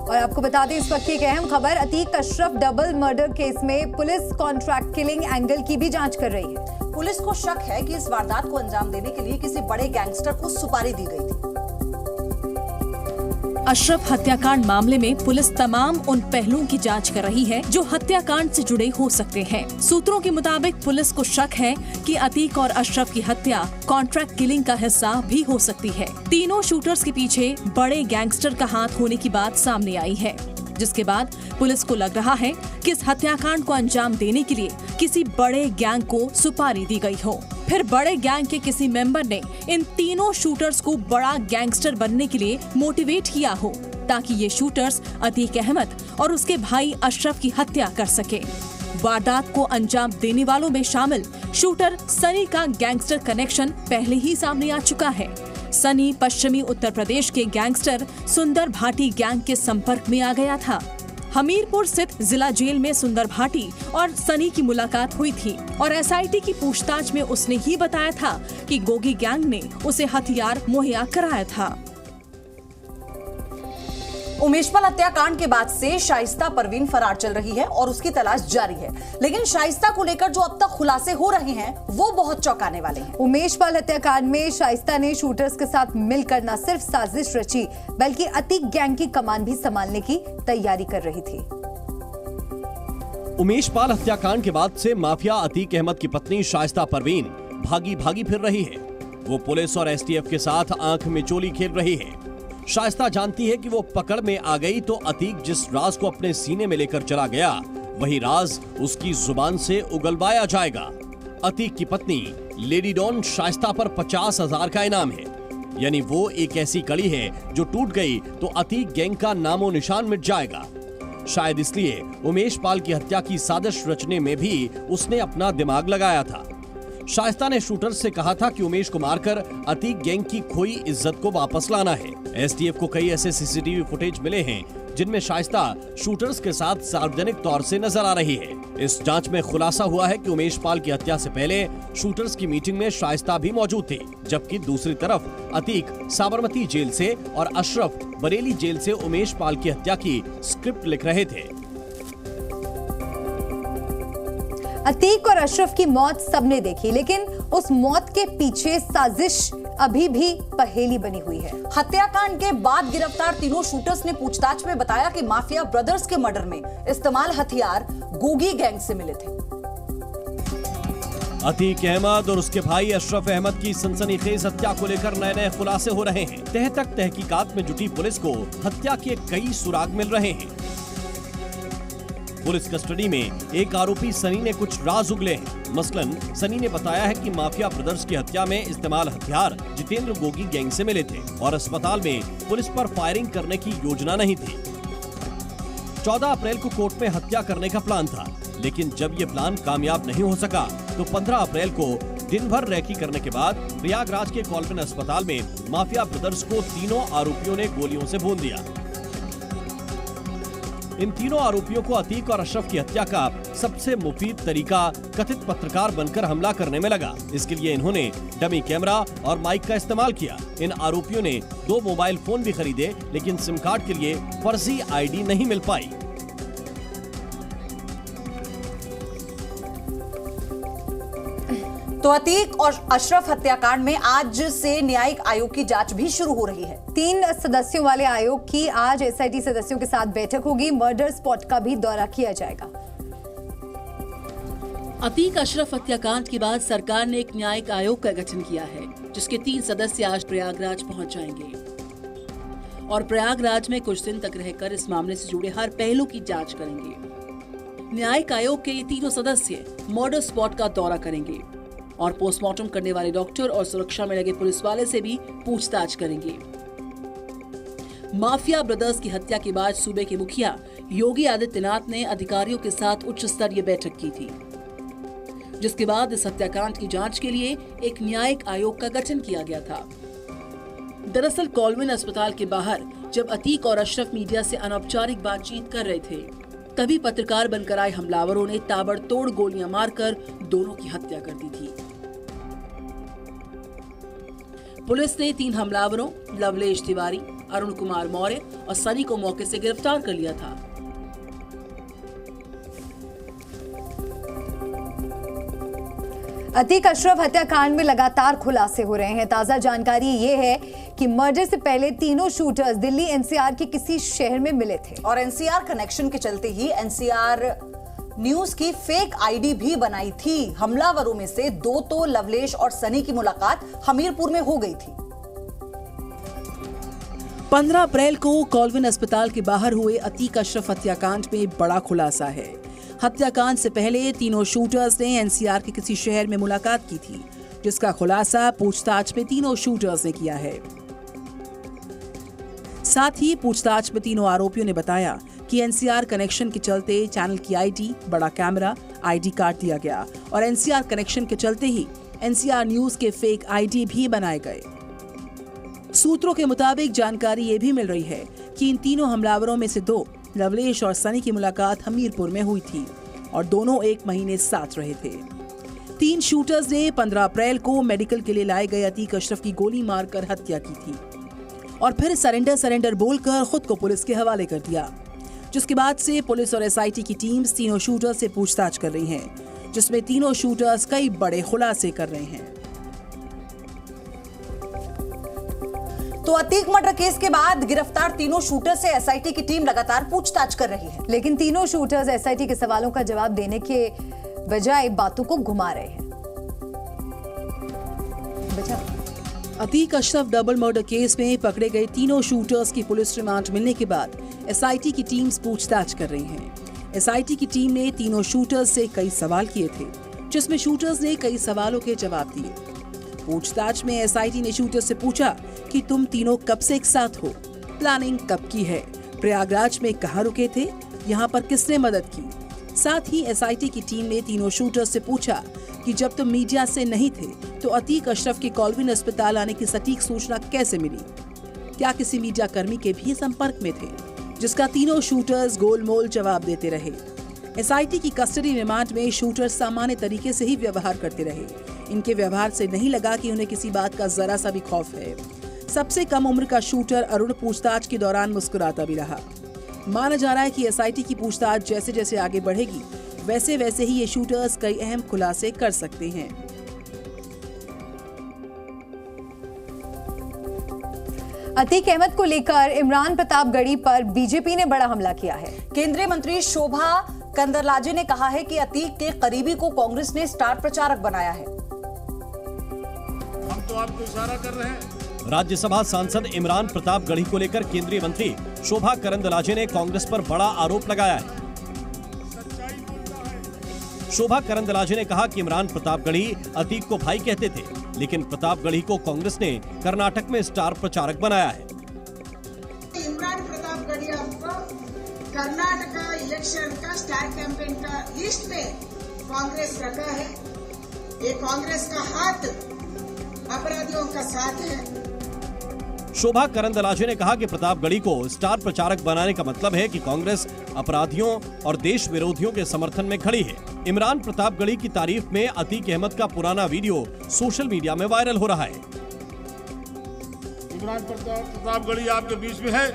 और आपको बता दें इस वक्त की एक अहम खबर, Atiq Ashraf double murder case में पुलिस कॉन्ट्रैक्ट किलिंग एंगल की भी जांच कर रही है। पुलिस को शक है कि इस वारदात को अंजाम देने के लिए किसी बड़े गैंगस्टर को सुपारी दी गई थी। अशरफ हत्याकांड मामले में पुलिस तमाम उन पहलुओं की जांच कर रही है जो हत्याकांड से जुड़े हो सकते हैं। सूत्रों के मुताबिक पुलिस को शक है कि अतीक और अशरफ की हत्या कॉन्ट्रैक्ट किलिंग का हिस्सा भी हो सकती है। तीनों शूटर्स के पीछे बड़े गैंगस्टर का हाथ होने की बात सामने आई है, जिसके बाद पुलिस को लग रहा है कि इस हत्याकांड को अंजाम देने के लिए किसी बड़े गैंग को सुपारी दी गई हो। फिर बड़े गैंग के किसी मेंबर ने इन तीनों शूटर्स को बड़ा गैंगस्टर बनने के लिए मोटिवेट किया हो, ताकि ये शूटर्स अतीक अहमद और उसके भाई अशरफ की हत्या कर सके। वारदात को अंजाम देने वालों में शामिल शूटर सनी का गैंगस्टर कनेक्शन पहले ही सामने आ चुका है। सनी पश्चिमी उत्तर प्रदेश के गैंगस्टर सुंदर भाटी गैंग के संपर्क में आ गया था। हमीरपुर स्थित जिला जेल में सुंदर भाटी और सनी की मुलाकात हुई थी और एसआईटी की पूछताछ में उसने ही बताया था कि गोगी गैंग ने उसे हथियार मुहैया कराया था। उमेशपाल हत्याकांड के बाद से शाइस्ता परवीन फरार चल रही है और उसकी तलाश जारी है, लेकिन शाइस्ता को लेकर जो अब तक खुलासे हो रहे हैं वो बहुत चौंकाने वाले हैं। उमेशपाल हत्याकांड में शाइस्ता ने शूटर्स के साथ मिलकर न सिर्फ साजिश रची बल्कि अतीक गैंग की कमान भी संभालने की तैयारी कर रही थी। उमेशपाल हत्याकांड के बाद से माफिया अतीक अहमद की पत्नी शाइस्ता परवीन भागी भागी फिर रही है। वो पुलिस और एसटीएफ के साथ आंख में चोली खेल रही है। शाइस्ता जानती है कि वो पकड़ में आ गई तो अतीक जिस राज को अपने सीने में लेकर चला गया वही राज उसकी जुबान से उगलवाया जाएगा। अतीक की पत्नी लेडी डॉन शाइस्ता पर 50,000 का इनाम है, यानी वो एक ऐसी कड़ी है जो टूट गई तो अतीक गैंग का नामो निशान मिट जाएगा। शायद इसलिए उमेशपाल की हत्या की साजिश रचने में भी उसने अपना दिमाग लगाया था। शाइस्ता ने शूटर्स से कहा था कि उमेश को मारकर अतीक गैंग की खोई इज्जत को वापस लाना है। एसटीएफ को कई ऐसे सीसीटीवी फुटेज मिले हैं जिनमें शाइस्ता शूटर्स के साथ सार्वजनिक तौर से नजर आ रही है। इस जांच में खुलासा हुआ है कि उमेशपाल की हत्या से पहले शूटर्स की मीटिंग में शाइस्ता भी मौजूद थी, जबकि दूसरी तरफ अतीक साबरमती जेल से और अशरफ बरेली जेल से उमेशपाल की हत्या की स्क्रिप्ट लिख रहे थे। अतीक और अशरफ की मौत सबने देखी, लेकिन उस मौत के पीछे साजिश अभी भी पहेली बनी हुई है। हत्याकांड के बाद गिरफ्तार तीनों शूटर्स ने पूछताछ में बताया कि माफिया ब्रदर्स के मर्डर में इस्तेमाल हथियार गोगी गैंग से मिले थे। अतीक अहमद और उसके भाई अशरफ अहमद की सनसनीखेज हत्या को लेकर नए नए खुलासे हो रहे हैं। तह तक तहकीकात में जुटी पुलिस को हत्या के कई सुराग मिल रहे हैं। पुलिस कस्टडी में एक आरोपी सनी ने कुछ राज उगले हैं। मसलन सनी ने बताया है कि माफिया ब्रदर्स की हत्या में इस्तेमाल हथियार जितेंद्र गोगी गैंग से मिले थे और अस्पताल में पुलिस पर फायरिंग करने की योजना नहीं थी। 14 अप्रैल को कोर्ट में हत्या करने का प्लान था, लेकिन जब ये प्लान कामयाब नहीं हो सका तो 15 अप्रैल को दिन भर रेकी करने के बाद प्रयागराज के कॉलपिन अस्पताल में माफिया ब्रदर्स को तीनों आरोपियों ने गोलियों से भून दिया। इन तीनों आरोपियों को अतीक और अशरफ की हत्या का सबसे मुफीद तरीका कथित पत्रकार बनकर हमला करने में लगा। इसके लिए इन्होंने डमी कैमरा और माइक का इस्तेमाल किया। इन आरोपियों ने 2 मोबाइल फोन भी खरीदे, लेकिन सिम कार्ड के लिए फर्जी आईडी नहीं मिल पाई। तो अतीक और अशरफ हत्याकांड में आज से न्यायिक आयोग की जांच भी शुरू हो रही है। 3 सदस्यों वाले आयोग की आज एसआईटी सदस्यों के साथ बैठक होगी। मर्डर स्पॉट का भी दौरा किया जाएगा। अतीक अशरफ हत्याकांड के बाद सरकार ने एक न्यायिक आयोग का गठन किया है, जिसके 3 सदस्य आज प्रयागराज पहुंच जाएंगे और प्रयागराज में कुछ दिन तक रहकर इस मामले से जुड़े हर पहलू की जांच करेंगे। न्यायिक आयोग के ये तीनों सदस्य मर्डर स्पॉट का दौरा करेंगे और पोस्टमार्टम करने वाले डॉक्टर और सुरक्षा में लगे पुलिस वाले से भी पूछताछ करेंगे। माफिया ब्रदर्स की हत्या के बाद सूबे के मुखिया योगी आदित्यनाथ ने अधिकारियों के साथ उच्च स्तरीय बैठक की थी, जिसके बाद इस हत्याकांड की जांच के लिए एक न्यायिक आयोग का गठन किया गया था। दरअसल कॉलविन अस्पताल के बाहर जब अतीक और अशरफ मीडिया से अनौपचारिक बातचीत कर रहे थे, तभी पत्रकार बनकर आए हमलावरों ने ताबड़तोड़ गोलियां मारकर दोनों की हत्या कर दी थी। पुलिस ने 3 हमलावरों लवलेश तिवारी, अरुण कुमार मौर्य और सनी को मौके से गिरफ्तार कर लिया था। अतीक अशरफ हत्याकांड में लगातार खुलासे हो रहे हैं। ताजा जानकारी ये है कि मर्डर से पहले तीनों शूटर्स दिल्ली एनसीआर के किसी शहर में मिले थे और एनसीआर कनेक्शन के चलते ही एनसीआर न्यूज की फेक आईडी भी बनाई थी। हमलावरों में से दो तो लवलेश और सनी की मुलाकात हमीरपुर में हो गई थी। 15 अप्रैल को कॉल्विन अस्पताल के बाहर हुए अतीक अशरफ हत्याकांड में बड़ा खुलासा है। हत्याकांड से पहले तीनों शूटर्स ने एनसीआर के किसी शहर में मुलाकात की थी, जिसका खुलासा पूछताछ में तीनों शूटर्स ने किया है। साथ ही पूछताछ में तीनों आरोपियों ने बताया कि एनसीआर कनेक्शन के चलते चैनल की आईडी, बड़ा कैमरा, आईडी कार्ड दिया गया और एनसीआर कनेक्शन के चलते ही एनसीआर न्यूज के फेक आईडी भी बनाए गए। सूत्रों के मुताबिक जानकारी ये भी मिल रही है कि इन तीनों हमलावरों में से दो, लवलेश और सनी की मुलाकात हमीरपुर में हुई थी और दोनों 1 महीने साथ रहे थे। 3 शूटर्स ने 15 अप्रैल को मेडिकल के लिए लाए गए अतीक अशरफ की गोली मारकर हत्या की थी और फिर सरेंडर बोलकर खुद को पुलिस के हवाले कर दिया, जिसके बाद से पुलिस और एसआईटी की टीम्स तीनों शूटर्स से पूछताछ कर रही हैं, जिसमें तीनों शूटर्स कई बड़े खुलासे कर रहे हैं। तो अतीक मर्डर केस के बाद गिरफ्तार तीनों शूटर से एसआईटी की टीम लगातार पूछताछ कर रही है, लेकिन तीनों शूटर्स एसआईटी के सवालों का जवाब देने के बजाय बातों को घुमा रहे हैं। Atiq Ashraf double murder case में पकड़े गए तीनों शूटर्स की पुलिस रिमांड मिलने के बाद एसआईटी की टीम्स पूछताछ कर रही हैं। एसआईटी की टीम ने तीनों शूटर्स से कई सवाल किए थे, जिसमें शूटर्स ने कई सवालों के जवाब दिए। पूछताछ में एसआईटी ने शूटर्स से पूछा कि तुम तीनों कब से एक साथ हो, प्लानिंग कब की है, प्रयागराज में कहाँ रुके थे, यहाँ पर किसने मदद की। साथ ही एसआईटी की टीम ने तीनों शूटर्स से पूछा कि जब तुम मीडिया से नहीं थे तो अतीक अशरफ के कॉल्विन अस्पताल आने की सटीक सूचना कैसे मिली, क्या किसी मीडिया कर्मी के भी संपर्क में थे, जिसका तीनों शूटर्स गोलमोल जवाब देते रहे। एसआईटी की कस्टडी रिमांड में शूटर्स सामान्य तरीके से ही व्यवहार करते रहे। इनके व्यवहार से नहीं लगा कि उन्हें किसी बात का जरा सा भी खौफ है। सबसे कम उम्र का शूटर अरुण पूछताछ के दौरान मुस्कुराता भी रहा। माना जा रहा है कि एसआईटी की पूछताछ जैसे जैसे आगे बढ़ेगी वैसे वैसे ही ये शूटर्स कई अहम खुलासे कर सकते हैं। अतीक अहमद को लेकर इमरान प्रतापगढ़ी पर बीजेपी ने बड़ा हमला किया है। केंद्रीय मंत्री शोभा कंदरलाजे ने कहा है कि अतीक के करीबी को कांग्रेस ने स्टार प्रचारक बनाया है। हम तो आपको इशारा कर रहे हैं। राज्यसभा सांसद इमरान प्रतापगढ़ी को लेकर केंद्रीय मंत्री शोभा करंदलाजे ने कांग्रेस पर बड़ा आरोप लगाया है। शोभा करंदलाजे ने कहा कि इमरान प्रतापगढ़ी अतीक को भाई कहते थे, लेकिन प्रतापगढ़ी को कांग्रेस ने कर्नाटक में स्टार प्रचारक बनाया है। इमरान प्रतापगढ़ी आपको कर्नाटका इलेक्शन का स्टार कैंपेन का लिस्ट में कांग्रेस रखा है। ये कांग्रेस का हाथ अपराधियों का साथ है। शोभा करंदलाजे ने कहा कि प्रतापगढ़ी को स्टार प्रचारक बनाने का मतलब है कि कांग्रेस अपराधियों और देश विरोधियों के समर्थन में खड़ी है। इमरान प्रतापगढ़ी की तारीफ में अतीक अहमद का पुराना वीडियो सोशल मीडिया में वायरल हो रहा है। इमरान प्रतापगढ़ी आपके बीच में है,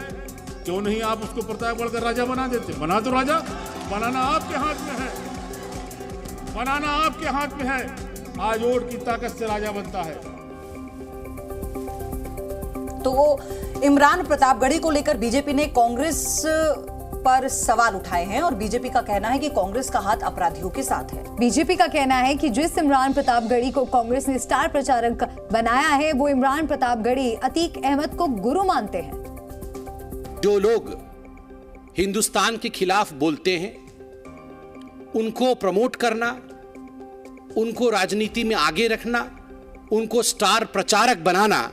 क्यों नहीं आप उसको प्रतापगढ़ का राजा बना देते? बना दो राजा, बनाना आपके हाथ में है, बनाना आपके हाथ में है। आज वोट की ताकत से राजा बनता है। तो इमरान प्रतापगढ़ी को लेकर बीजेपी ने कांग्रेस पर सवाल उठाए हैं और बीजेपी का कहना है कि कांग्रेस का हाथ अपराधियों के साथ है। बीजेपी का कहना है कि जिस इमरान प्रतापगढ़ी को कांग्रेस ने स्टार प्रचारक बनाया है, वो इमरान प्रतापगढ़ी अतीक अहमद को गुरु मानते हैं। जो लोग हिंदुस्तान के खिलाफ बोलते हैं, उनको प्रमोट करना, उनको राजनीति में आगे रखना, उनको स्टार प्रचारक बनाना,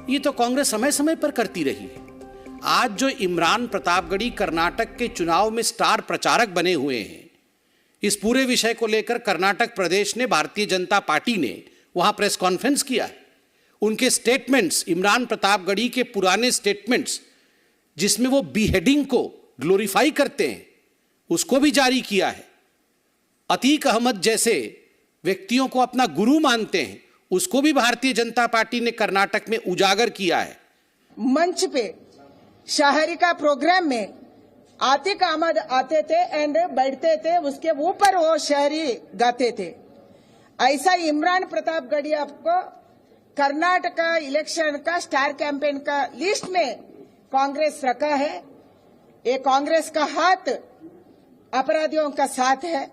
ये तो कांग्रेस समय समय पर करती रही है। आज जो इमरान प्रतापगढ़ी कर्नाटक के चुनाव में स्टार प्रचारक बने हुए हैं, इस पूरे विषय को लेकर कर्नाटक प्रदेश ने भारतीय जनता पार्टी ने वहां प्रेस कॉन्फ्रेंस किया है। उनके स्टेटमेंट्स, इमरान प्रतापगढ़ी के पुराने स्टेटमेंट्स जिसमें वो बीहेडिंग को ग्लोरीफाई करते हैं, उसको भी जारी किया है। अतीक अहमद जैसे व्यक्तियों को अपना गुरु मानते हैं, उसको भी भारतीय जनता पार्टी ने कर्नाटक में उजागर किया है। मंच पे शहरी का प्रोग्राम में आतिक अहमद आते थे एंड बैठते थे, उसके ऊपर वो शहरी गाते थे। ऐसा इमरान प्रताप गढ़िया को कर्नाटका इलेक्शन का स्टार कैंपेन का लिस्ट में कांग्रेस रखा है। ये कांग्रेस का हाथ अपराधियों का साथ है,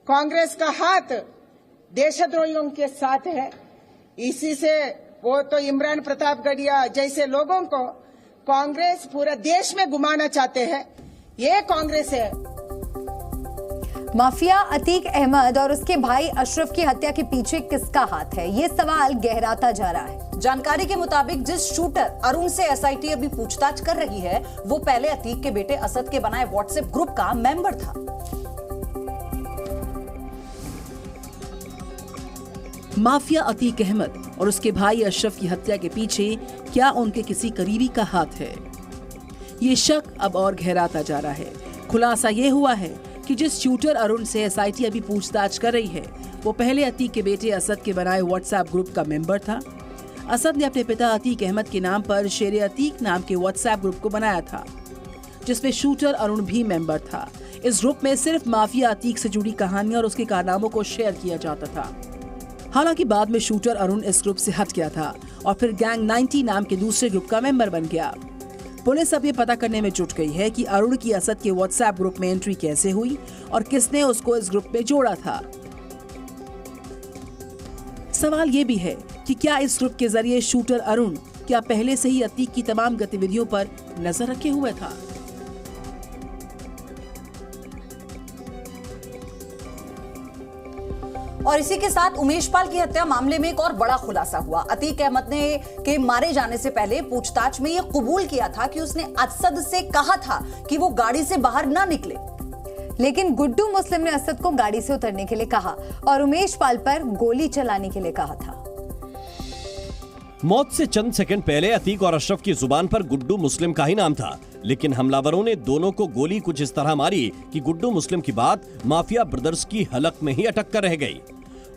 कांग्रेस का हाथ देशद्रोहियों के साथ है। इसी से वो तो इमरान प्रताप गढ़िया जैसे लोगों को कांग्रेस पूरा देश में घुमाना चाहते हैं। ये कांग्रेस है। माफिया अतीक अहमद और उसके भाई अशरफ की हत्या के पीछे किसका हाथ है, ये सवाल गहराता जा रहा है। जानकारी के मुताबिक जिस शूटर अरुण से एसआईटी अभी पूछताछ कर रही है, वो पहले अतीक के बेटे असद के बनाए व्हाट्सएप ग्रुप का मेंबर था। माफिया अतीक अहमद और उसके भाई अशरफ की हत्या के पीछे क्या उनके किसी करीबी का हाथ है? ये शक अब और गहराता जा रहा है। खुलासा ये हुआ है कि जिस शूटर अरुण से एसआईटी अभी पूछताछ कर रही है, वो पहले अतीक के बेटे असद के बनाए व्हाट्सएप ग्रुप का मेंबर था। असद ने अपने पिता अतीक अहमद के नाम पर शेर अतीक नाम के व्हाट्सएप ग्रुप को बनाया था, जिसमें शूटर अरुण भी मेंबर था। इस ग्रुप में सिर्फ माफिया अतीक से जुड़ी कहानियां और उसके कारनामों को शेयर किया जाता था। हालांकि बाद में शूटर अरुण इस ग्रुप से हट गया था और फिर गैंग 90 नाम के दूसरे ग्रुप का मेंबर बन गया। पुलिस अब ये पता करने में जुट गई है कि अरुण की असद के व्हाट्सएप ग्रुप में एंट्री कैसे हुई और किसने उसको इस ग्रुप में जोड़ा था। सवाल ये भी है कि क्या इस ग्रुप के जरिए शूटर अरुण क्या पहले से ही अतीक की तमाम गतिविधियों पर नजर रखे हुए था? और इसी के साथ उमेश पाल की हत्या मामले में एक और बड़ा खुलासा हुआ। अतीक अहमद ने के मारे जाने से पहले पूछताछ में ये कबूल किया था कि उसने असद से कहा था कि वो गाड़ी से बाहर ना निकले, लेकिन गुड्डू मुस्लिम ने असद को गाड़ी से उतरने के लिए कहा और उमेश पाल पर गोली चलाने के लिए कहा था। मौत से चंद सेकंड पहले अतीक और अशरफ की जुबान पर गुड्डू मुस्लिम का ही नाम था, लेकिन हमलावरों ने दोनों को गोली कुछ इस तरह मारी कि गुड्डू मुस्लिम की बात माफिया ब्रदर्स की हलक में ही अटक कर रह गई।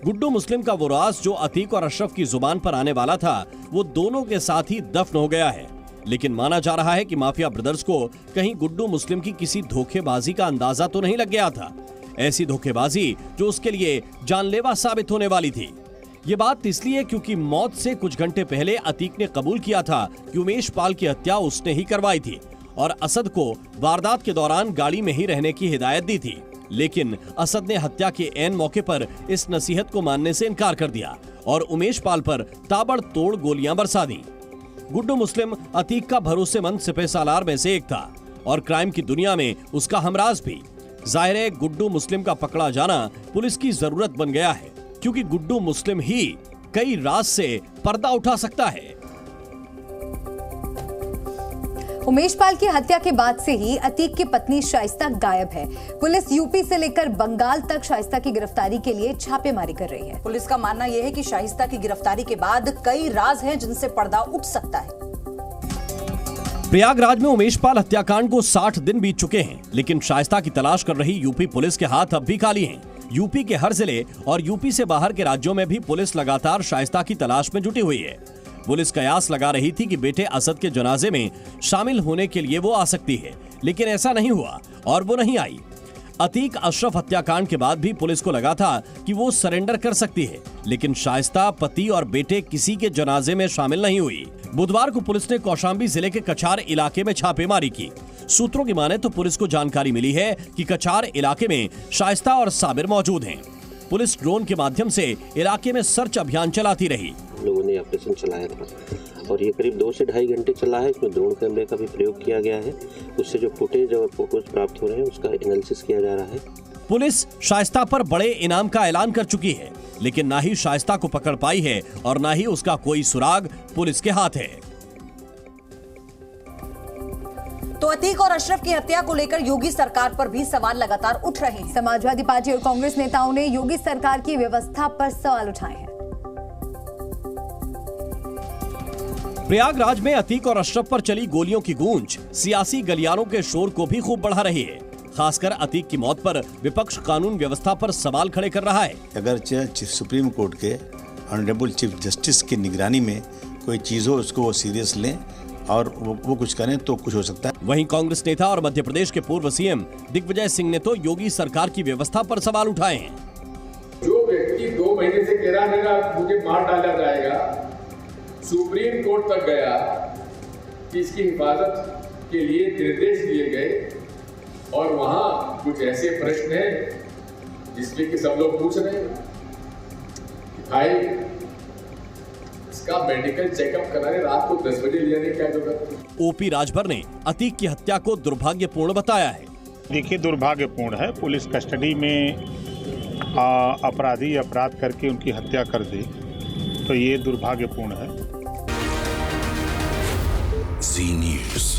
गुड्डू मुस्लिम का वो राज जो अतीक और अशरफ की जुबान पर आने वाला था, वो दोनों के साथ ही दफन हो गया है। लेकिन माना जा रहा है कि माफिया ब्रदर्स को कहीं गुड्डू मुस्लिम की किसी धोखेबाजी का अंदाजा तो नहीं लग गया था, ऐसी धोखेबाजी जो उसके लिए जानलेवा साबित होने वाली थी। ये बात इसलिए क्योंकि मौत से कुछ घंटे पहले अतीक ने कबूल किया था कि उमेश पाल की हत्या उसने ही करवाई थी और असद को वारदात के दौरान गाड़ी में ही रहने की हिदायत दी थी। लेकिन असद ने हत्या के ऐन मौके पर इस नसीहत को मानने से इनकार कर दिया और उमेश पाल पर ताबड़तोड़ गोलियां बरसा दी। गुड्डू मुस्लिम अतीक का भरोसेमंद सिपह सालार में से एक था और क्राइम की दुनिया में उसका हमराज भी। जाहिर है गुड्डू मुस्लिम का पकड़ा जाना पुलिस की जरूरत बन गया है, क्योंकि गुड्डू मुस्लिम ही कई राज से पर्दा उठा सकता है। उमेश पाल की हत्या के बाद से ही अतीक की पत्नी शाइस्ता गायब है। पुलिस यूपी से लेकर बंगाल तक शाइस्ता की गिरफ्तारी के लिए छापेमारी कर रही है। पुलिस का मानना यह है कि शाइस्ता की गिरफ्तारी के बाद कई राज हैं जिनसे पर्दा उठ सकता है। प्रयागराज में उमेश पाल हत्याकांड को 60 दिन बीत चुके हैं, लेकिन शाइस्ता की तलाश कर रही यूपी पुलिस के हाथ अब भी खाली हैं। यूपी के हर जिले और यूपी से बाहर के राज्यों में भी पुलिस लगातार शाइस्ता की तलाश में जुटी हुई है। पुलिस कयास लगा रही थी कि बेटे असद के जनाजे में शामिल होने के लिए वो आ सकती है, लेकिन ऐसा नहीं हुआ और वो नहीं आई। अतीक अशरफ हत्याकांड के बाद भी पुलिस को लगा था कि वो सरेंडर कर सकती है, लेकिन शाइस्ता पति और बेटे किसी के जनाजे में शामिल नहीं हुई। बुधवार को पुलिस ने कौशाम्बी जिले के कछार इलाके में छापेमारी की। सूत्रों की माने तो पुलिस को जानकारी मिली है कि कछार इलाके में शाइस्ता और साबिर मौजूद हैं। पुलिस ड्रोन के माध्यम से इलाके में सर्च अभियान चलाती रही। लोगों ने ऑपरेशन चलाया था और ये करीब 2 से ढाई घंटे चला है। इसमें ड्रोन कैमरे का भी प्रयोग किया गया है। उससे जो फुटेज और फोटोज प्राप्त हो रहे हैं उसका एनालिसिस किया जा रहा है। पुलिस शाइस्ता पर बड़े इनाम का ऐलान कर चुकी है, लेकिन ना ही शाइस्ता को पकड़ पाई है और ना ही उसका कोई सुराग पुलिस के हाथ है। तो अतीक और अशरफ की हत्या को लेकर योगी सरकार पर भी सवाल लगातार उठ रहे हैं। समाजवादी पार्टी और कांग्रेस नेताओं ने योगी सरकार की व्यवस्था पर सवाल उठाए हैं। प्रयागराज में अतीक और अशरफ पर चली गोलियों की गूंज सियासी गलियारों के शोर को भी खूब बढ़ा रही है। खासकर अतीक की मौत पर विपक्ष कानून व्यवस्था पर सवाल खड़े कर रहा है। अगर सुप्रीम कोर्ट के ऑनरेबल चीफ जस्टिस की निगरानी में कोई चीज हो उसको वो सीरियस लें और वो कुछ करें तो कुछ हो सकता है। वहीं कांग्रेस नेता और मध्य प्रदेश के पूर्व सीएम दिग्विजय सिंह ने तो योगी सरकार की व्यवस्था पर सवाल उठाए हैं। जो व्यक्ति 2 महीने से कह रहा है मुझे मार डाला जाएगा, सुप्रीम कोर्ट तक गया कि इसकी हिफाजत के लिए निर्देश दिए गए और वहां कुछ ऐसे प्रश्न हैं जिसमें कि सब लोग पूछ रहे हैं कि भाई इसका मेडिकल चेकअप कराने रात को 10 बजे ले जाने की क्या जरूरत है। ओपी राजभर ने अतीक की हत्या को दुर्भाग्यपूर्ण बताया है। देखिए, दुर्भाग्यपूर्ण है। पुलिस कस्टडी में अपराधी अपराध करके उनकी हत्या कर दे तो ये दुर्भाग्यपूर्ण है। जी न्यूज़।